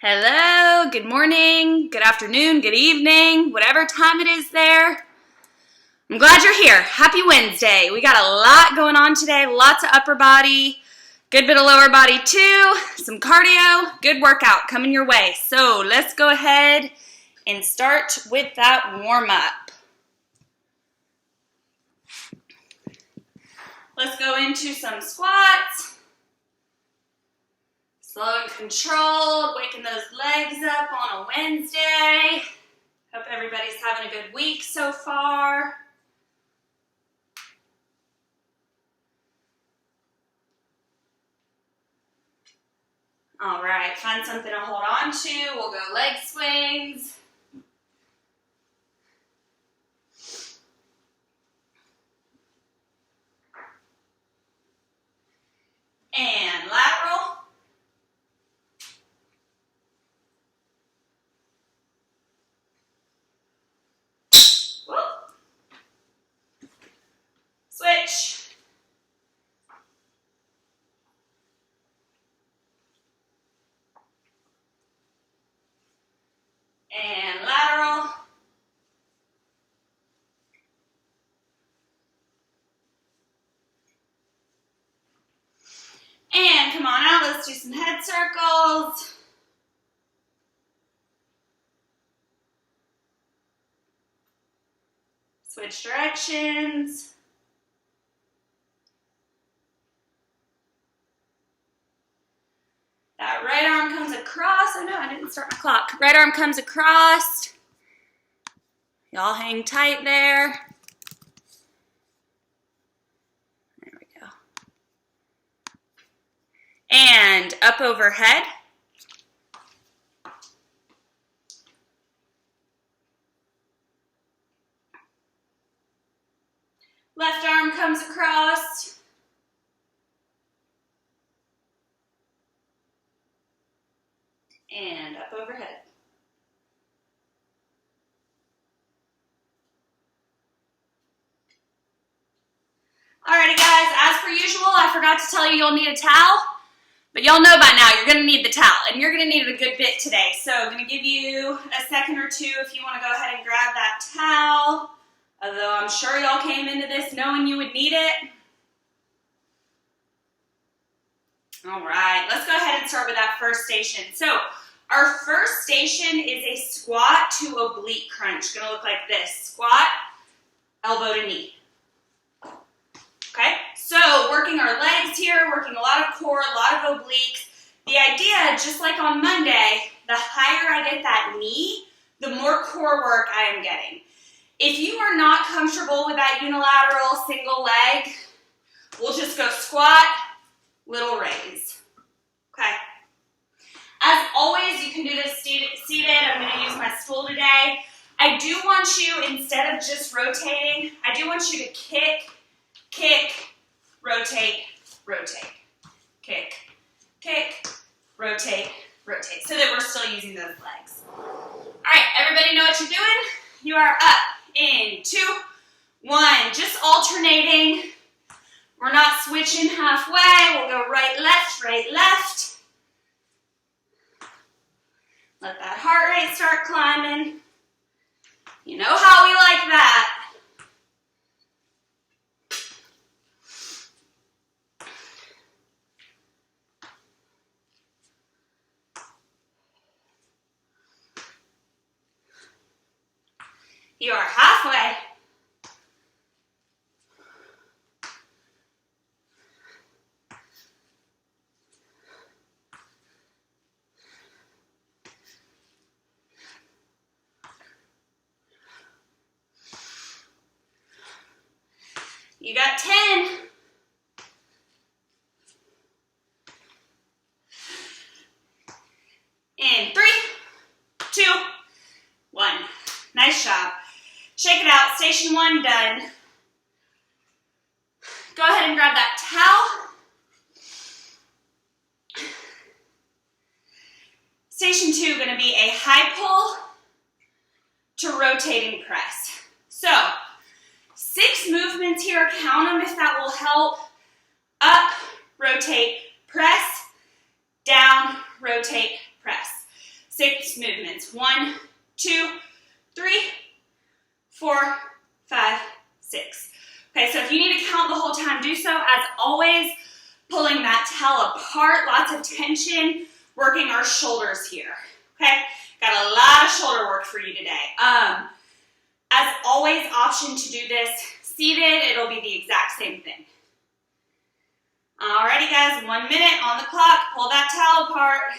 Hello, good morning, good afternoon, good evening, whatever time it is there. I'm glad you're here. Happy Wednesday. We got a lot going on today, lots of upper body, good bit of lower body too, some cardio, good workout coming your way. So let's go ahead and start with that warm up. Let's go into some squats. Slow and controlled, waking those legs up on a Wednesday. Hope everybody's having a good week so far. All right, find something to hold on to. We'll go leg swings. And lateral. Switch. And lateral. And come on out, let's do some head circles. Switch directions. That right arm comes across. Oh no, I didn't start my clock. Right arm comes across. Y'all hang tight there. There we go. And up overhead. Left arm comes across. And up overhead. Alrighty guys, as per usual, I forgot to tell you you'll need a towel, but y'all know by now you're going to need the towel, and you're going to need it a good bit today. So I'm going to give you a second or two if you want to go ahead and grab that towel, although I'm sure y'all came into this knowing you would need it. Alright, let's go ahead and start with that first station. So our first station is a squat to oblique crunch. It's going to look like this. Squat, elbow to knee. Okay, so working our legs here, working a lot of core, a lot of obliques. The idea, just like on Monday, the higher I get that knee, the more core work I am getting. If you are not comfortable with that unilateral single leg, we'll just go squat, little raise. Okay. As always, you can do this seated. I'm going to use my stool today. I do want you, instead of just rotating, I do want you to kick, rotate, rotate. Kick, rotate, rotate. So that we're still using those legs. All right, everybody know what you're doing? You are up in 2, 1. Just alternating. We're not switching halfway. We'll go right, left. Let that heart rate start climbing. You know how we like that. You are halfway. You got 10. In 3, 2, 1. Nice job. Shake it out. Station 1 done. Go ahead and grab that towel. Station 2 going to be a high pull to rotating press. So 6 movements here, count them if that will help. Up, rotate, press, down, rotate, press. 6 movements. 1, 2, 3, 4, 5, 6. Okay, so if you need to count the whole time, do so. As always, pulling that towel apart, lots of tension, working our shoulders here. Okay, got a lot of shoulder work for you today. As always, option to do this seated, it'll be the exact same thing. Alrighty guys, 1 minute on the clock, pull that towel apart.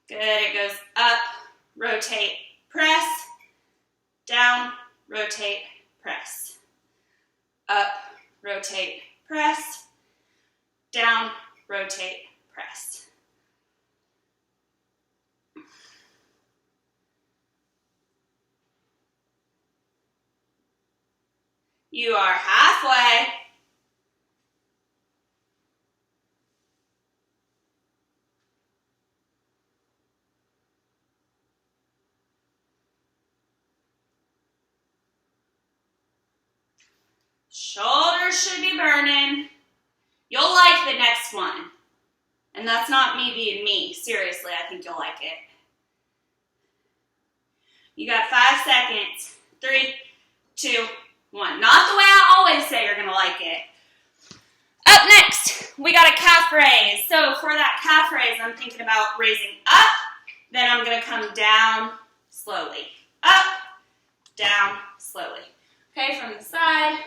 Good, it goes up, rotate, press, down, rotate, press. Up, rotate, press, down, rotate, press. You are halfway. Shoulders should be burning. You'll like the next one. And that's not me being me. Seriously, I think you'll like it. You got 5 seconds. 3, 2, 1. Not the way I always say you're going to like it. Up next, we got a calf raise. So for that calf raise, I'm thinking about raising up. Then I'm going to come down slowly. Up, down, slowly. Okay, from the side.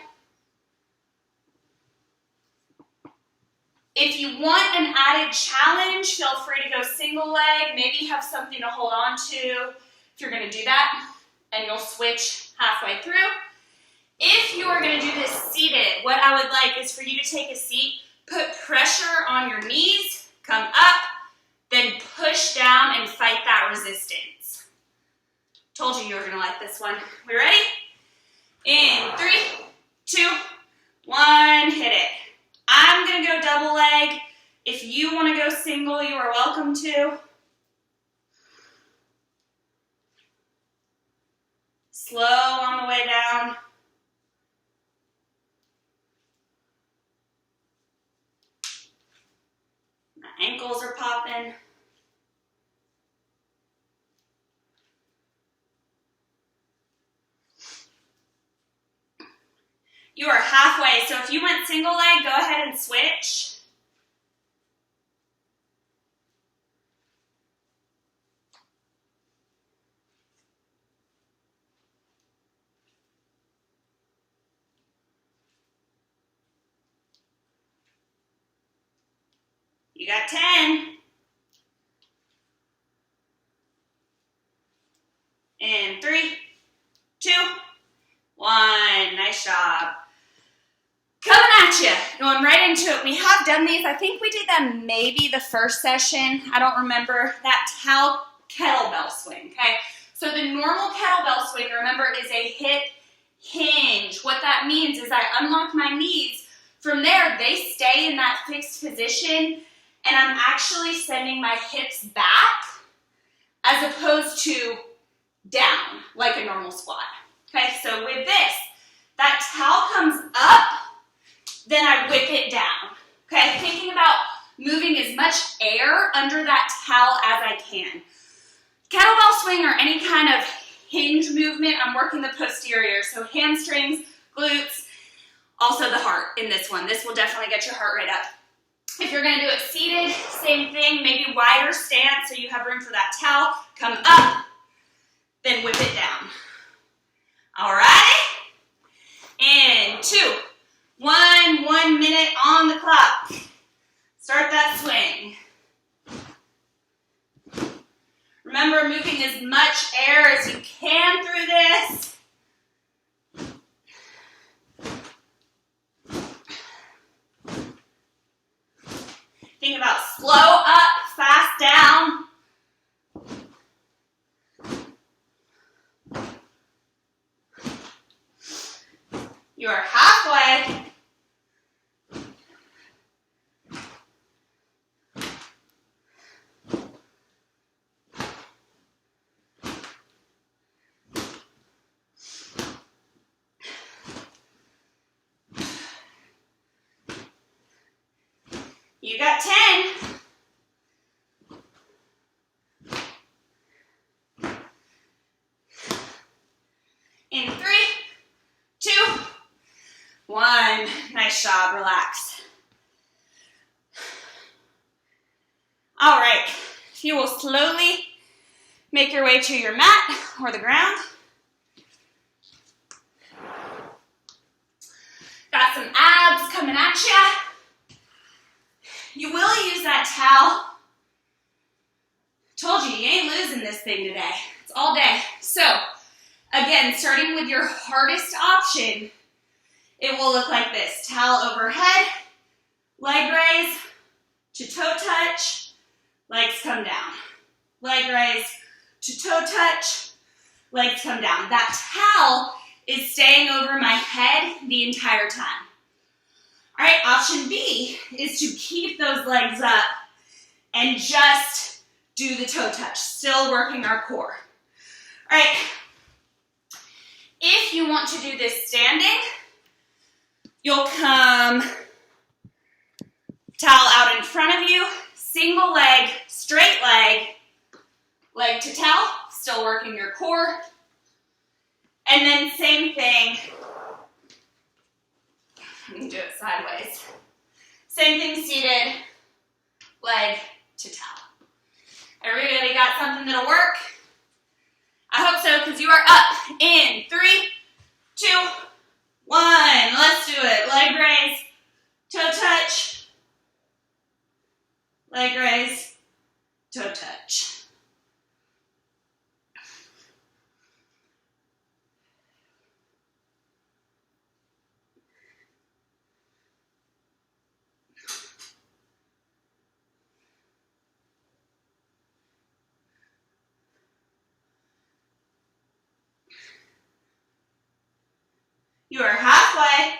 If you want an added challenge, feel free to go single leg. Maybe have something to hold on to if you're going to do that. And you'll switch halfway through. If you are going to do this seated, what I would like is for you to take a seat, put pressure on your knees, come up, then push down and fight that resistance. Told you you were going to like this one. We ready? In 3, 2, 1, hit it. I'm going to go double leg. If you want to go single, you are welcome to. Slow on the way down. My ankles are popping. You are halfway, so if you went single leg, go ahead and switch. You got 10. And 3, 2, 1. Nice job. Coming at you, going right into it. We have done these. I think we did them maybe the first session. I don't remember. That kettlebell swing, okay? So the normal kettlebell swing, remember, is a hip hinge. What that means is I unlock my knees. From there, they stay in that fixed position, and I'm actually sending my hips back as opposed to down, like a normal squat. Okay, so with this, that towel comes up, then I whip it down. Okay, thinking about moving as much air under that towel as I can. Kettlebell swing or any kind of hinge movement, I'm working the posterior, so hamstrings, glutes, also the heart in this one. This will definitely get your heart rate up. If you're gonna do it seated, same thing, maybe wider stance so you have room for that towel. Come up, then whip it down. All right? And 2, 1, 1 minute on the clock. Start that swing. Remember, moving as much air as you can through this. Think about slow up, fast down. You are halfway. You got 10. In 3, 2, 1. Nice job, relax. All right, if you will slowly make your way to your mat or the ground. Got some abs coming at you. You will use that towel. Told you ain't losing this thing today. It's all day. So, again, starting with your hardest option, it will look like this. Towel overhead, leg raise to toe touch, legs come down. Leg raise to toe touch, legs come down. That towel is staying over my head the entire time. All right, option B is to keep those legs up and just do the toe touch, still working our core. All right, if you want to do this standing, you'll come towel out in front of you, single leg, straight leg, leg to towel, still working your core. And then same thing, you can do it sideways. Same thing seated, leg to towel. Everybody got something that'll work? I hope so, because you are up in 3, 2, 1. Let's do it. Leg raise, toe touch, leg raise, toe touch. You are halfway.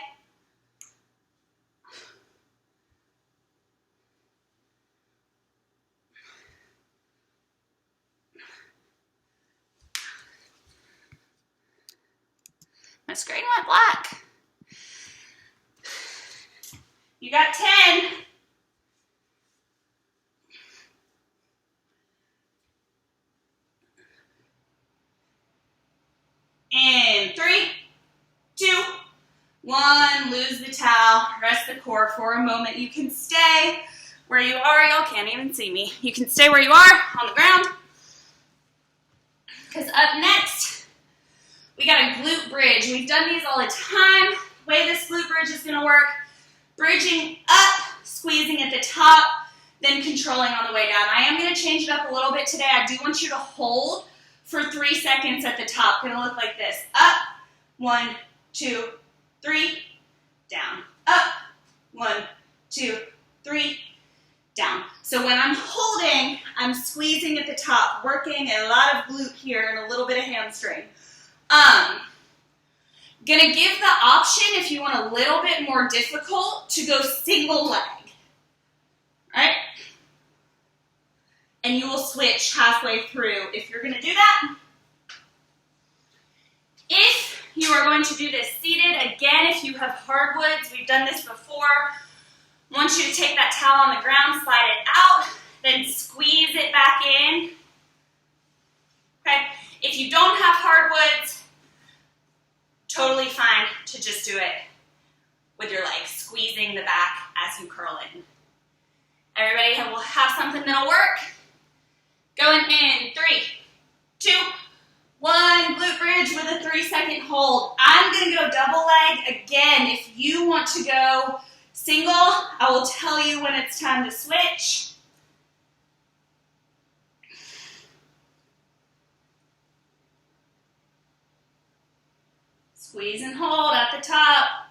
My screen went black. You got 10. In 3, 2, 1. Lose the towel. Rest the core for a moment. You can stay where you are. Y'all can't even see me. You can stay where you are on the ground. Because up next, we got a glute bridge. We've done these all the time. The way this glute bridge is going to work, bridging up, squeezing at the top, then controlling on the way down. I am going to change it up a little bit today. I do want you to hold for 3 seconds at the top. Going to look like this. Up, 1, 2, 3, down. Up, 1, 2, 3, down. So when I'm holding, I'm squeezing at the top, working a lot of glute here and a little bit of hamstring. Gonna give the option, if you want a little bit more difficult, to go single leg. Right? And you will switch halfway through if you're gonna do that. If you are going to do this seated, again, if you have hardwoods, we've done this before, I want you to take that towel on the ground, slide it out, then squeeze it back in. Okay? If you don't have hardwoods, totally fine to just do it with your legs, squeezing the back as you curl in. Everybody will have something that'll work. Going in, 3, 2, 1, glute bridge with a 3-second hold. I'm gonna go double leg. Again, if you want to go single, I will tell you when it's time to switch. Squeeze and hold at the top.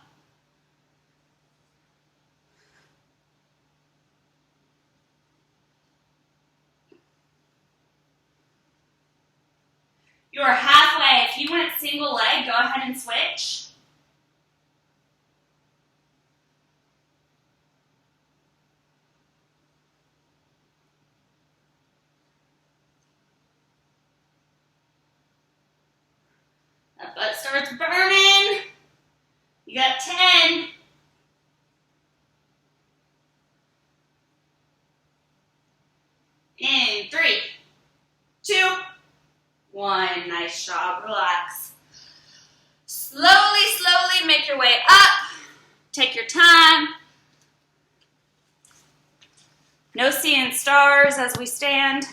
You are halfway. If you went single leg, go ahead and switch. That butt starts burning. You got 10. 1. Nice job. Relax. Slowly, slowly make your way up. Take your time. No seeing stars as we stand.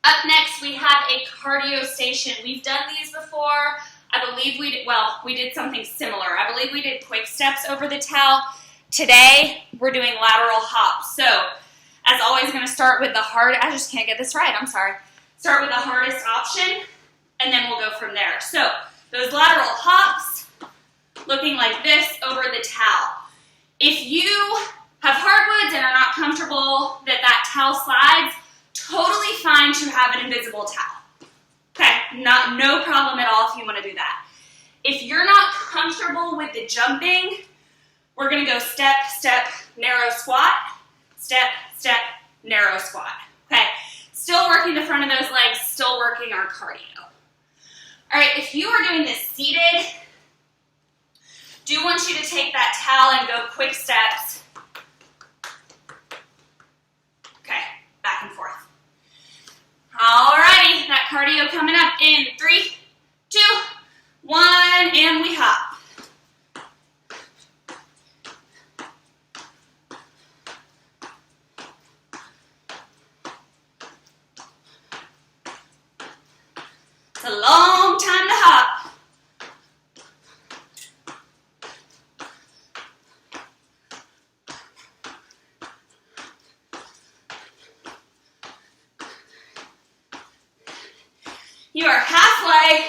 Up next, we have a cardio station. We've done these before. I believe we did something similar. I believe we did quick steps over the towel. Today, we're doing lateral hops. So, as always, going to start with I just can't get this right, I'm sorry. Start with the hardest option, and then we'll go from there. So, those lateral hops, looking like this over the towel. If you have hardwoods and are not comfortable that towel slides, totally fine to have an invisible towel. Okay, no problem at all if you want to do that. If you're not comfortable with the jumping, we're going to go step, step, narrow squat, step, step, narrow squat. Okay, still working the front of those legs, still working our cardio. All right, if you are doing this seated, do want you to take that towel and go quick steps. Okay, back and forth. Alrighty, that cardio coming up in 3, 2, 1, and we hop. It's a long time to hop. You are halfway.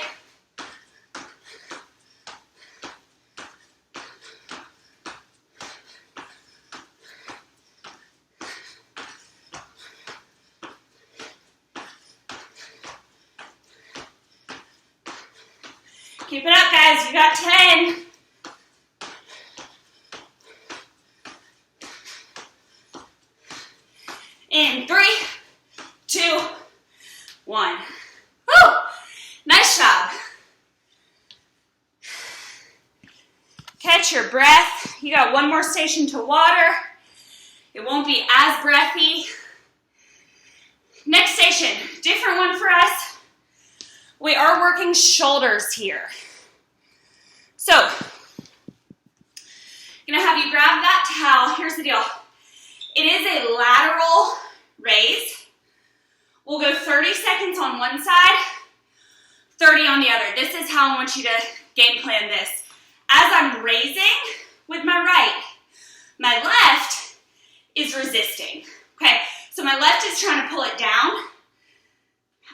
Keep it up, guys. You got 10. In 3, 2, 1. Woo! Nice job. Catch your breath. You got one more station to water. It won't be as breathy. Next station, different one for us. We are working shoulders here. So, I'm gonna have you grab that towel. Here's the deal. It is a lateral raise. We'll go 30 seconds on one side, 30 on the other. This is how I want you to game plan this. As I'm raising with my right, my left is resisting. Okay, so my left is trying to pull it down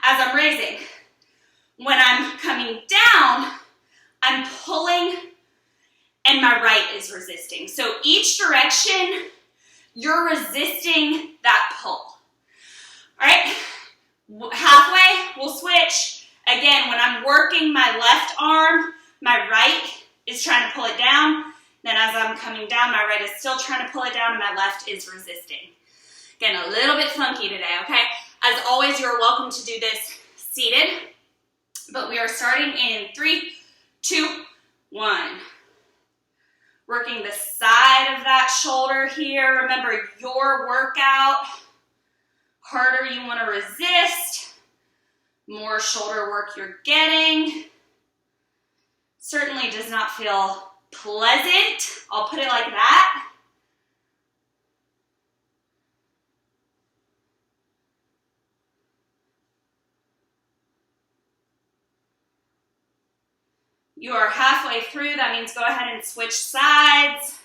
as I'm raising. When I'm coming down, I'm pulling and my right is resisting. So each direction, you're resisting that pull. All right, halfway, we'll switch. Again, when I'm working my left arm, my right is trying to pull it down. Then as I'm coming down, my right is still trying to pull it down and my left is resisting. Again, a little bit funky today, okay? As always, you're welcome to do this seated, but we are starting in 3, 2, 1. Working the side of that shoulder here. Remember, your workout, harder you want to resist, more shoulder work you're getting. Certainly does not feel pleasant. I'll put it like that. You are halfway through. That means go ahead and switch sides.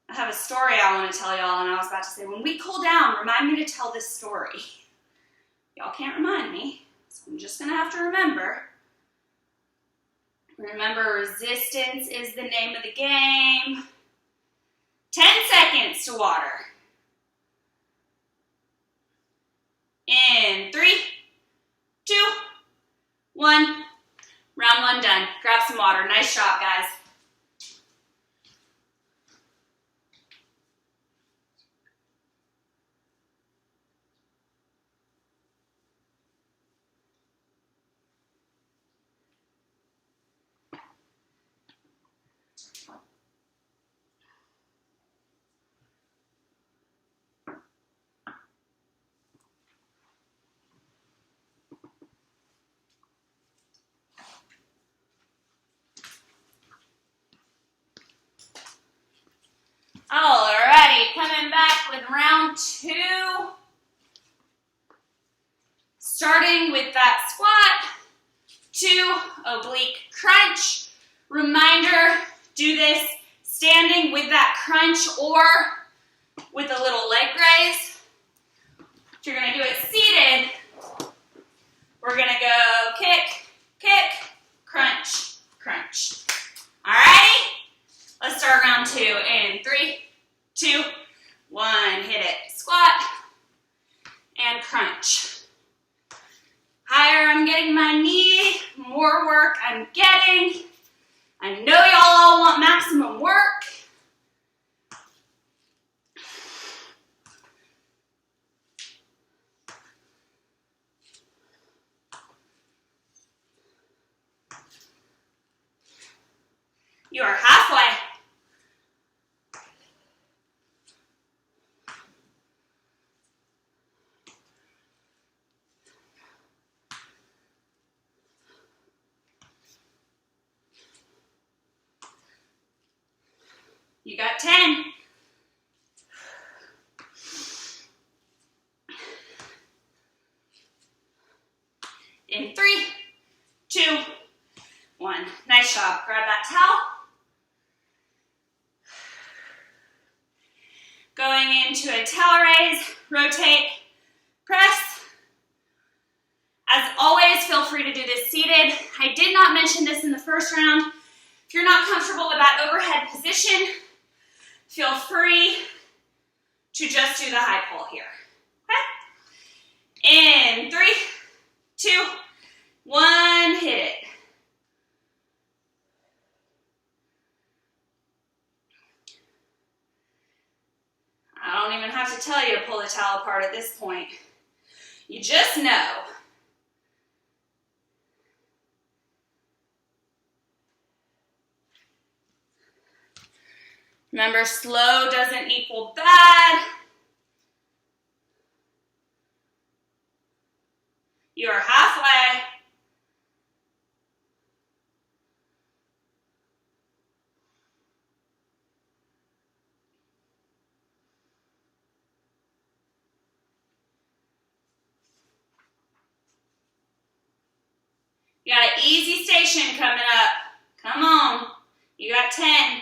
I have a story I want to tell y'all, and I was about to say, when we cool down, remind me to tell this story. Y'all can't remind me, so I'm just going to have to remember. Remember, resistance is the name of the game. 10 seconds to water. In 3, 2, 1. Round 1 done. Grab some water. Nice job, guys. round 2. Starting with that squat to oblique crunch. Reminder, do this standing with that crunch or with a little leg raise. If you're gonna do it seated, we're gonna go kick, kick, crunch, crunch. Alrighty? Let's start round 2 in 3, 2, 1. Hit it. Squat and crunch. Higher I'm getting my knee, more work I'm getting. I know y'all all want maximum work. You are halfway. You got 10. In 3, 2, 1. Nice job. Grab that towel. Going into a towel raise, rotate, press. As always, feel free to do this seated. I did not mention this in the first round. If you're not comfortable with that overhead position, feel free to just do the high pull here. Okay? In 3, 2, 1, hit it. I don't even have to tell you to pull the towel apart at this point. You just know. Remember, slow doesn't equal bad. You are halfway. You got an easy station coming up. Come on. You got 10.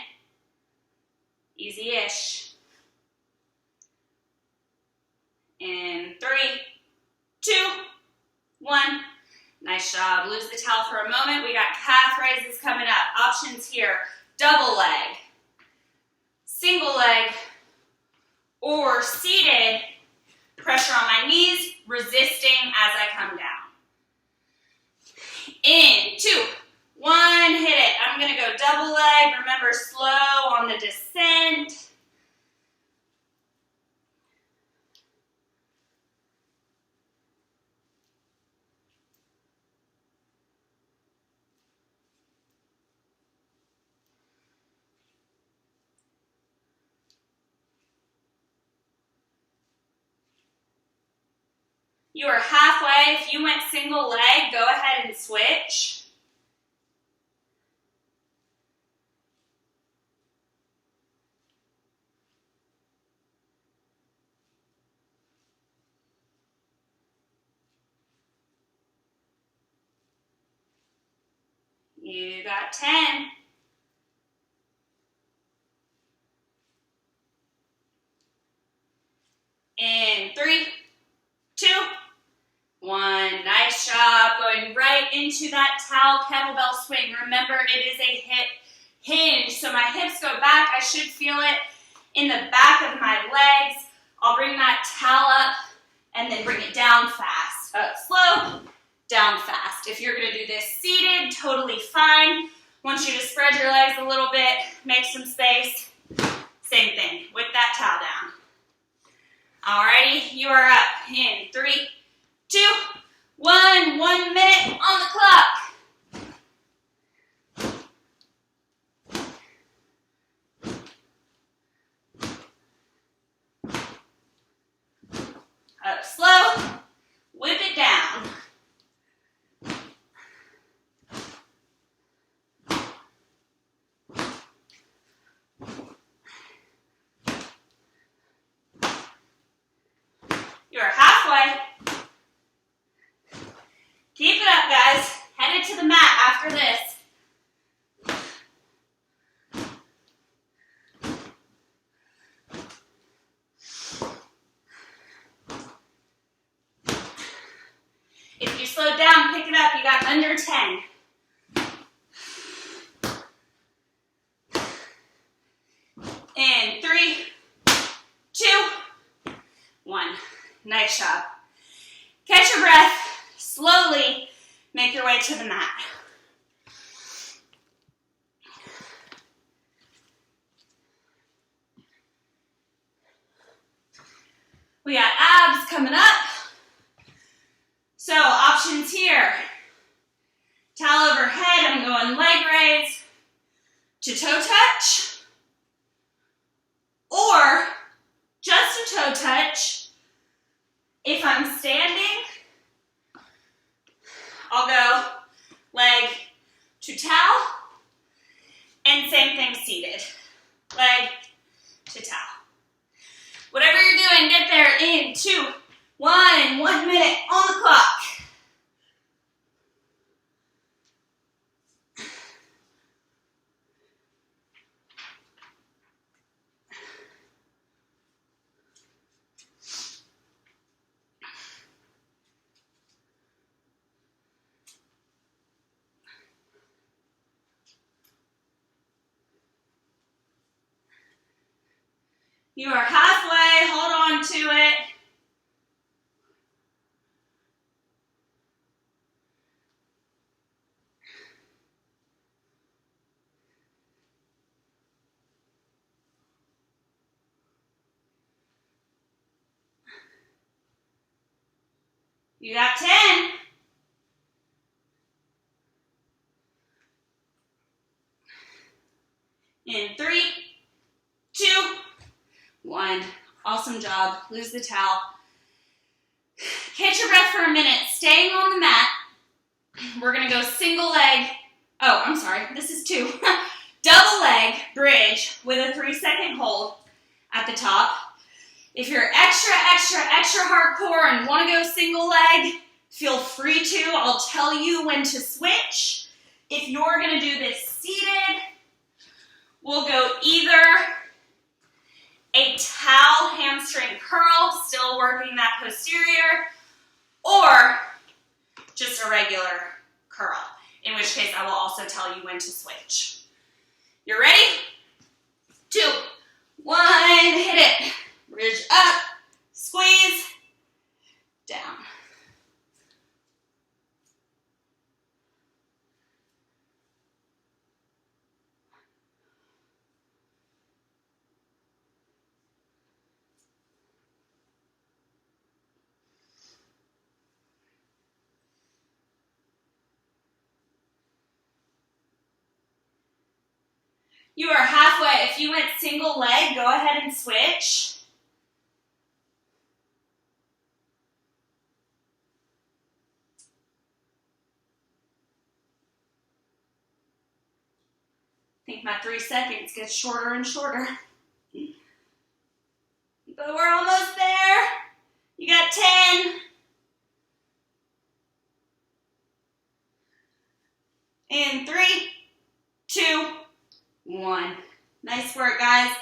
Easy-ish. In 3, 2, 1. Nice job. Lose the towel for a moment. We got calf raises coming up. Options here. Double leg, single leg, or seated. Pressure on my knees, resisting as I come down. In 2, 1, hit it. I'm gonna go double leg. Remember, slow on the descent. You are halfway. If you went single leg, go ahead and switch. You got 10. In 3, 2, 1. Nice job. Going right into that towel kettlebell swing. Remember, it is a hip hinge. So my hips go back. I should feel it in the back of my legs. I'll bring that towel up and then bring it down fast. Up slow, down fast. If you're going to do this seated, totally fine. Want you to spread your legs a little bit, make some space. Same thing with that towel down. Alrighty, you are up in 3, 2, 1. 1 minute on the clock. Up slow, whip it down. If you slowed down, pick it up. You got under 10. In 3, 2, 1. Nice job. Catch your breath. Slowly make your way to the mat. We got abs coming up. So options here. Towel overhead, I'm going leg raise to toe touch. Or just a toe touch. If I'm standing, I'll go leg to towel. And same thing seated. Leg to towel. Whatever you're doing, get there in 2, 1, 1 minute on the clock. You are halfway, hold on to it. You got 10. In 3, 2, 1. Awesome job. Lose the towel. Catch your breath for a minute. Staying on the mat. We're going to go single leg. Oh, I'm sorry. This is 2. Double leg bridge with a 3-second hold at the top. If you're extra hardcore and want to go single leg, feel free to. I'll tell you when to switch. If you're going to do this seated, we'll go either a towel hamstring curl, still working that posterior, or just a regular curl, in which case I will also tell you when to switch. You ready? 2, 1, hit it. Bridge up, squeeze, down. You are halfway. If you went single leg, go ahead and switch. I think my 3 seconds gets shorter and shorter. But we're almost there. You got 10. In 3, 2, 1. Nice work, guys.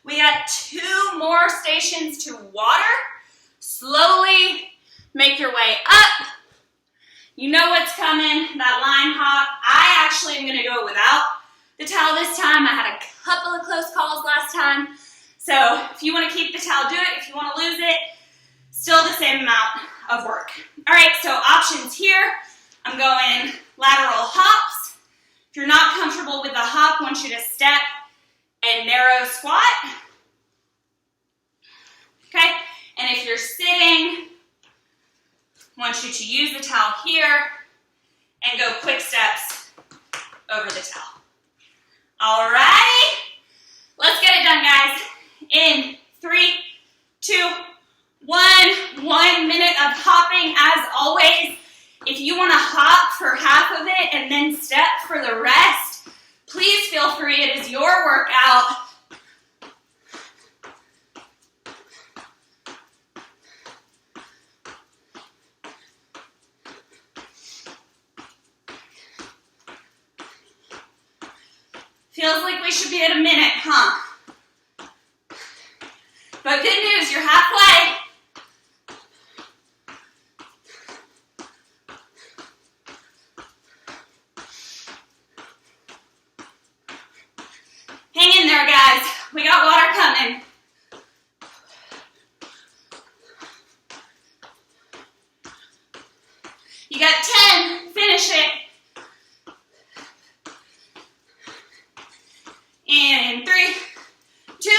We got 2 more stations to water. Slowly make your way up. You know what's coming, that line hop. I actually am going to go without the towel this time. I had a couple of close calls last time. So if you want to keep the towel, do it. If you want to lose it, still the same amount of work. All right, so options here. I'm going lateral hops. If you're not comfortable with the hop, I want you to step and narrow squat. Okay, and if you're sitting, I want you to use the towel here and go quick steps over the towel. All right, let's get it done, guys. In 3, 2, 1, 1 minute of hopping. As always, if you want to hop for half of it and then step for the rest, please feel free. It is your workout. Feels like we should be at a minute, huh? But good news, you're halfway. in there, guys. We got water coming. You got 10. Finish it. In 3, 2,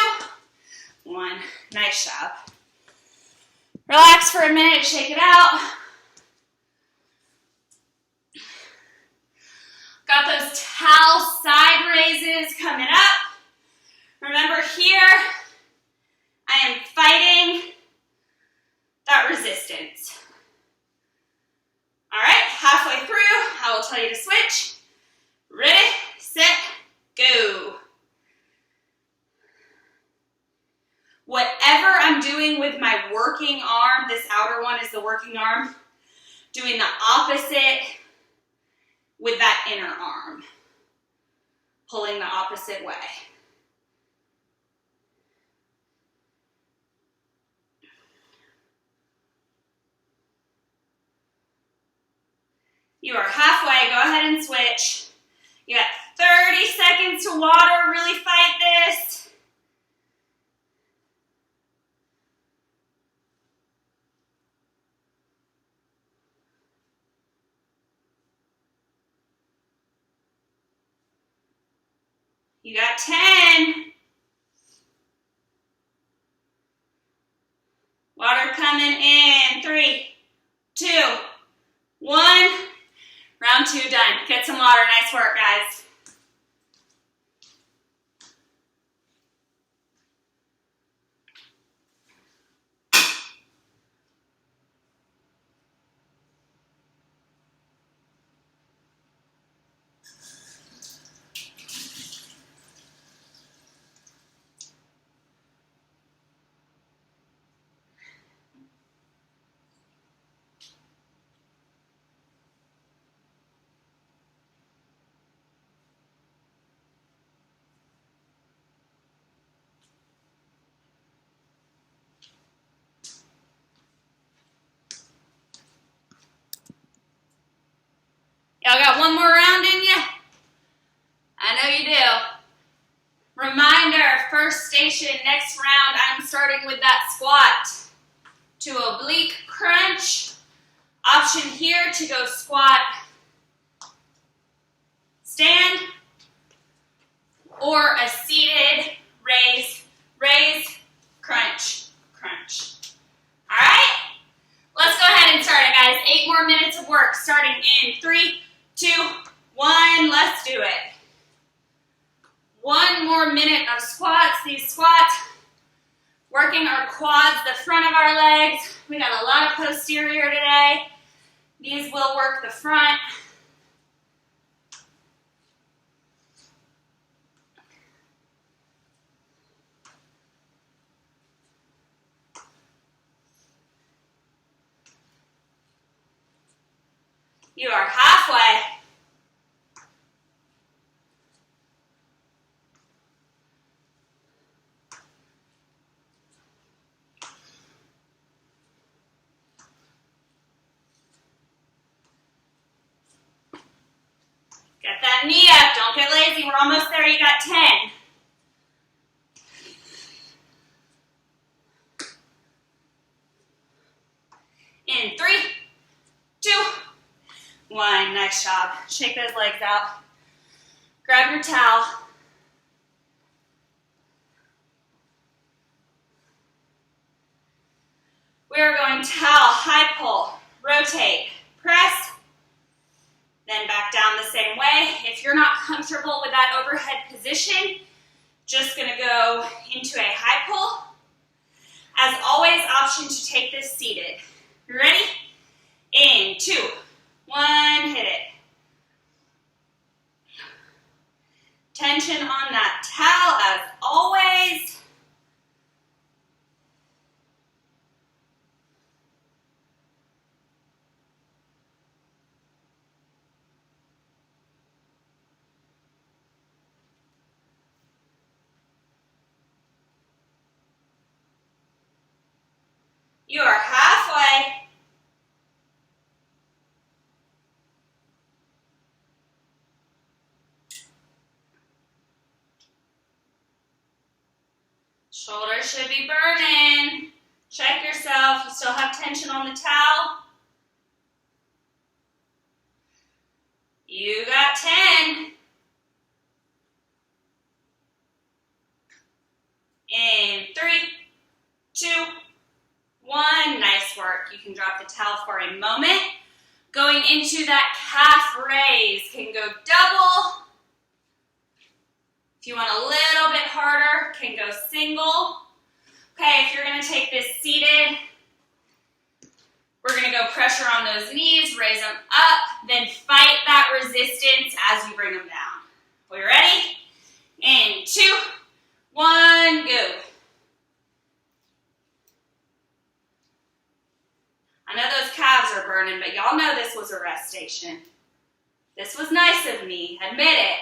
1. Nice job. Relax for a minute. Shake it out. Got those towel side raises coming up. Remember here, I am fighting that resistance. All right, halfway through, I will tell you to switch. Ready, set, go. Whatever I'm doing with my working arm, this outer one is the working arm, doing the opposite with that inner arm, pulling the opposite way. You are halfway, go ahead and switch. You got 30 seconds to water, really fight this. You got 10. Water coming in. 3, 2, 1. Round 2 done. Get some water. Nice work, guys. Y'all got one more round in you? I know you do. Reminder, first station, next round, I'm starting with that squat to oblique crunch. Option here to go squat, stand, or a seated raise, crunch, crunch. All right? Let's go ahead and start it, guys. 8 more minutes of work starting in 3, 2, 1. Let's do it. 1 more minute of squats. These squats, working our quads, the front of our legs. We got a lot of posterior today. These will work the front. You are halfway. Get that knee up. Don't get lazy. We're almost there. You got 10. In 3, 2, 1. Nice job. Shake those legs out. Grab your towel. We are going towel, high pull, rotate, press, then back down the same way. If you're not comfortable with that overhead position, just gonna go into a high pull. As always, option to take this seated. You ready? In 2, 1, hit it. Tension on that towel as always. You are halfway. Shoulders should be burning. Check yourself. You still have tension on the towel. You got 10. In 3, 2, 1. Nice work. You can drop the towel for a moment. Going into that calf raise. Can go double. If you want a little bit harder, can go single. Okay, if you're going to take this seated, we're going to go pressure on those knees, raise them up, then fight that resistance as you bring them down. We ready? In 2, 1, go. I know those calves are burning, but y'all know this was a rest station. This was nice of me, admit it.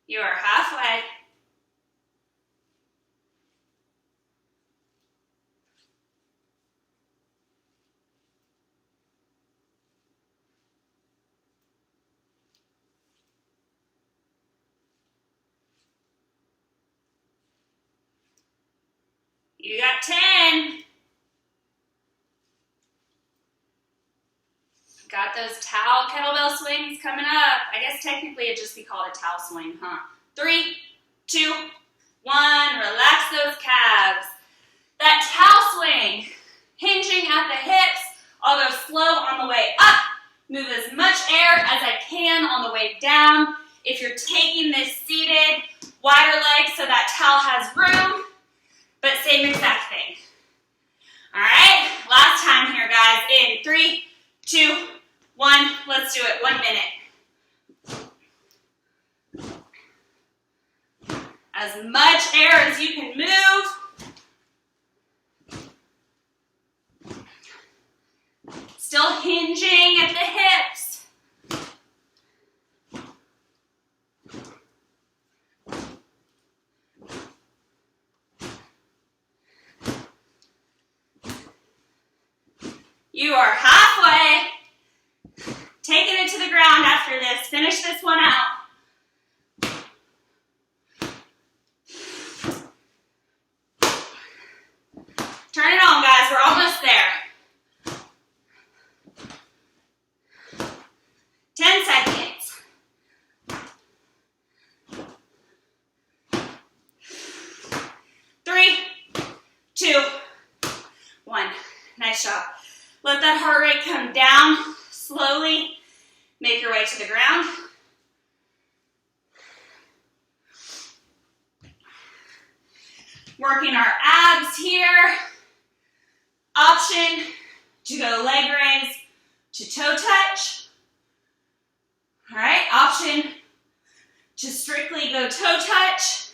You are halfway. You got 10. Got those towel kettlebell swings coming up. I guess technically it'd just be called a towel swing, huh? 3, 2, 1. Relax those calves. That towel swing, hinging at the hips. I'll go slow on the way up. Move as much air as I can on the way down. If you're taking this seated, wider legs so that towel has room, but same exact thing. All right, last time here, guys. In 3, 2, 1. Let's do it. 1 minute. As much air as you can move. Still hinging at the hips. You are halfway. Taking it to the ground after this. Finish this one out. Turn it on, guys. We're almost there. 10 seconds. 3, 2, 1. Nice job. Let that heart rate come down slowly. Make your way to the ground. Working our abs here. Option to go leg raise to toe touch. All right, option to strictly go toe touch.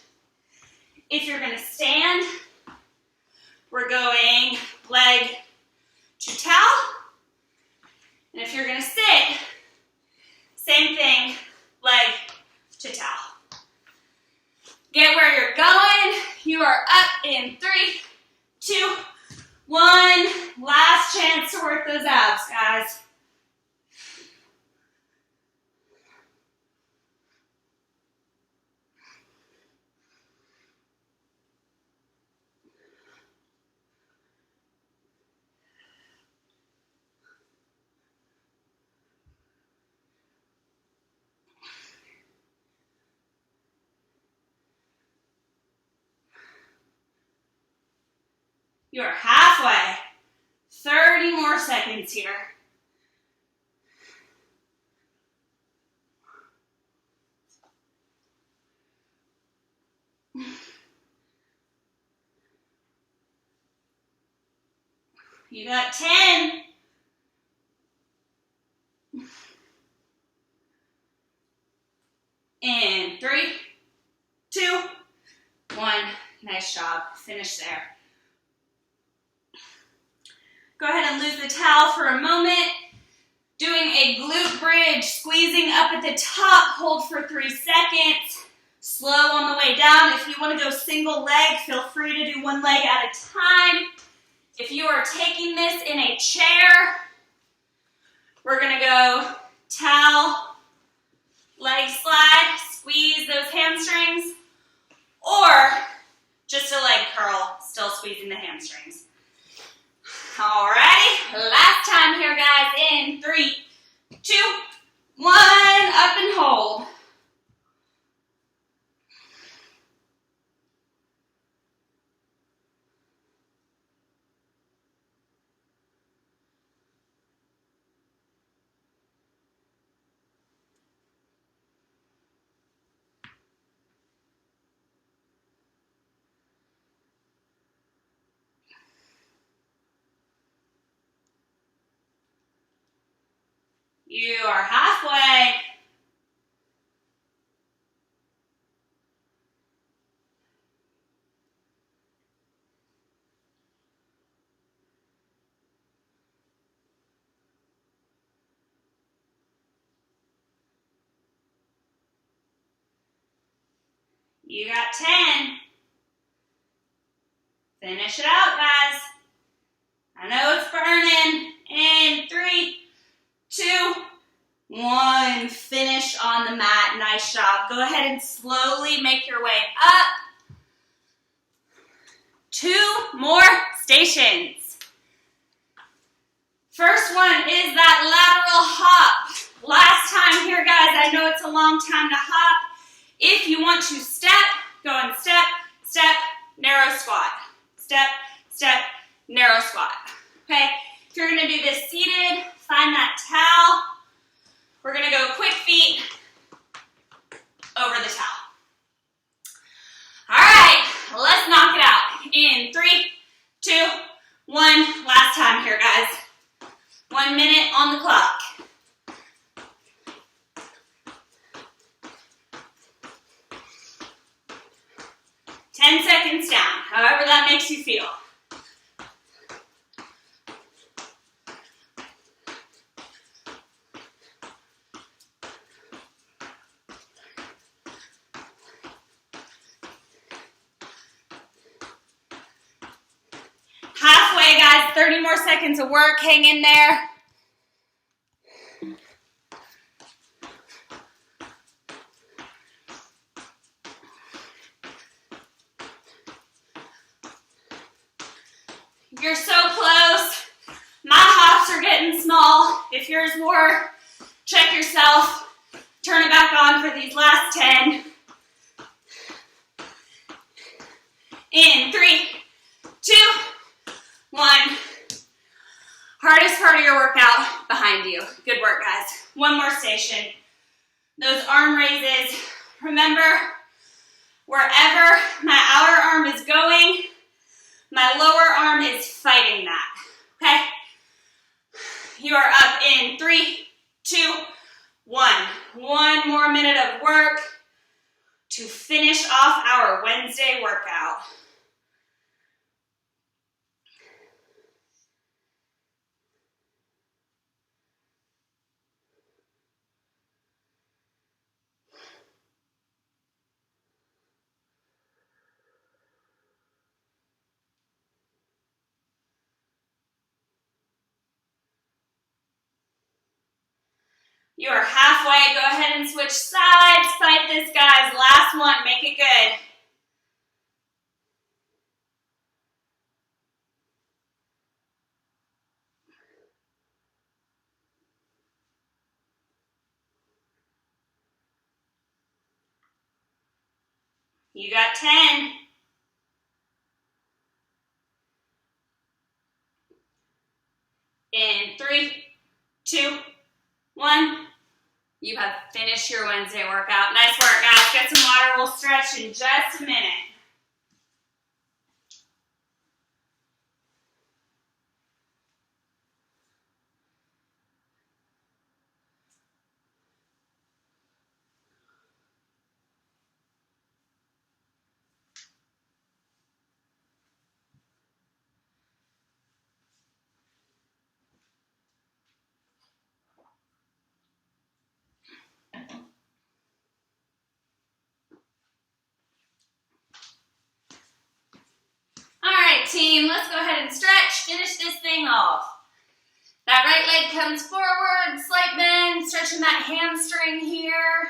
If you're gonna stand, we're going leg to towel. And if you're gonna sit, same thing, leg to towel. Get where you're going. You are up in 3, 2, 1. Last chance to work those abs, guys. You're halfway. 30 more seconds here. You got 10. In 3, 2, 1. Nice job. Finish there. Go ahead and lose the towel for a moment. Doing a glute bridge, squeezing up at the top. Hold for 3 seconds. slow on the way down. If you want to go single leg, feel free to do one leg at a time. If you are taking this in a chair, we're going to go towel, leg slide, squeeze those hamstrings, or just a leg curl, still squeezing the hamstrings. Alrighty, last time here, guys, in 3, 2, 1, up and hold. You are halfway. You got 10. Finish it out, guys. I know it's burning. In 3, 2, 1. Finish on the mat. Nice job. Go ahead and slowly make your way up. 2 more stations. First one is that lateral hop. Last time here, guys, I know it's a long time to hop. If you want to step, go in step, step, narrow squat. Step, step, narrow squat. Okay, if you're gonna do this seated, find that towel. We're gonna go quick feet over the towel. All right, let's knock it out. In 3, 2, 1. Last time here, guys. 1 minute on the clock. Ten seconds down, however that makes you feel. Halfway, guys, 30 more seconds of work, hang in there. You're so close. My hops are getting small. If yours were, check yourself. Turn it back on for these last 10. In 3, 2, 1. Hardest part of your workout behind you. Good work, guys. One more station. Those arm raises. Remember, wherever my outer arm is going, my lower arm is fighting that, okay? You are up in 3, 2, 1. One more minute of work to finish off our Wednesday workout. You are halfway. Go ahead and switch sides. Fight this, guys. Last one. Make it good. You got 10. In 3, 2, 1. You have finished your Wednesday workout. Nice work, guys. Get some water. We'll stretch in just a minute. let's go ahead and stretch, finish this thing off. That right leg comes forward, slight bend, stretching that hamstring here.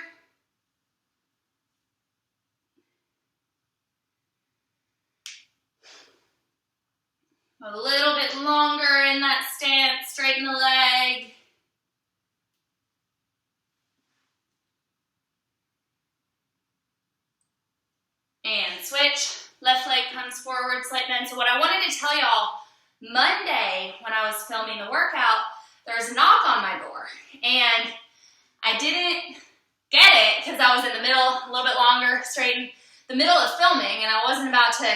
A little bit longer in that stance, straighten the leg. And switch. Left leg comes forward, slight bend. So what I wanted to tell y'all, Monday when I was filming the workout, there was a knock on my door. And I didn't get it because I was in the middle, a little bit longer, straight in the middle of filming, and I wasn't about to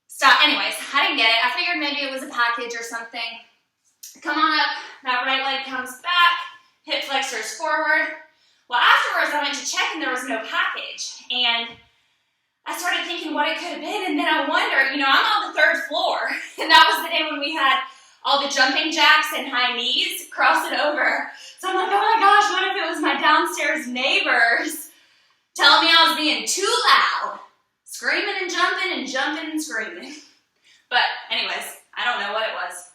stop. Anyways, I didn't get it. I figured maybe it was a package or something. Come on up. That right leg comes back. Hip flexors forward. Well, afterwards, I went to check and there was no package. And I started thinking what it could have been, and then I wondered, I'm on the 3rd floor, and that was the day when we had all the jumping jacks and high knees, cross it over. So I'm like, oh my gosh, what if it was my downstairs neighbors telling me I was being too loud, screaming and jumping and screaming. But anyways, I don't know what it was.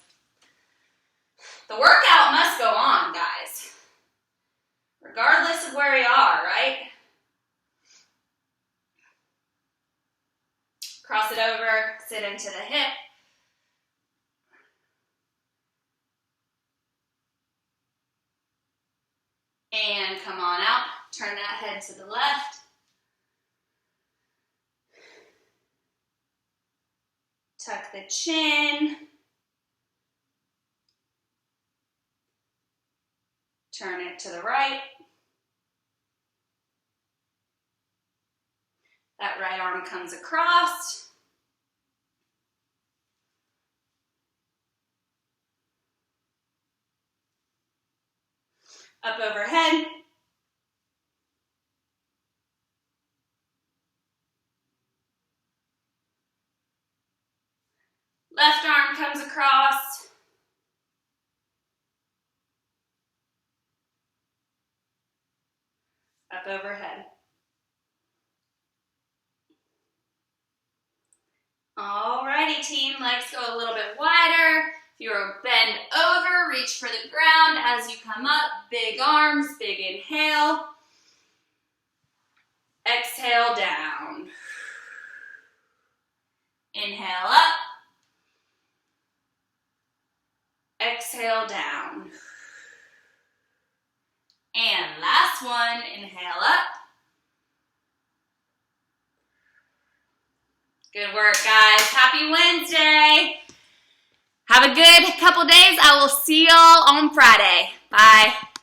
The workout must go on, guys, regardless of where you are, right? Cross it over, sit into the hip. And come on out, turn that head to the left. Tuck the chin. Turn it to the right. That right arm comes across. Up overhead. Left arm comes across. Up overhead. Alrighty, team, legs go a little bit wider. If you're bend over, reach for the ground as you come up. Big arms, big inhale. Exhale down. Inhale up. Exhale down. And last one, inhale up. Good work, guys. Happy Wednesday. Have a good couple days. I will see y'all on Friday. Bye.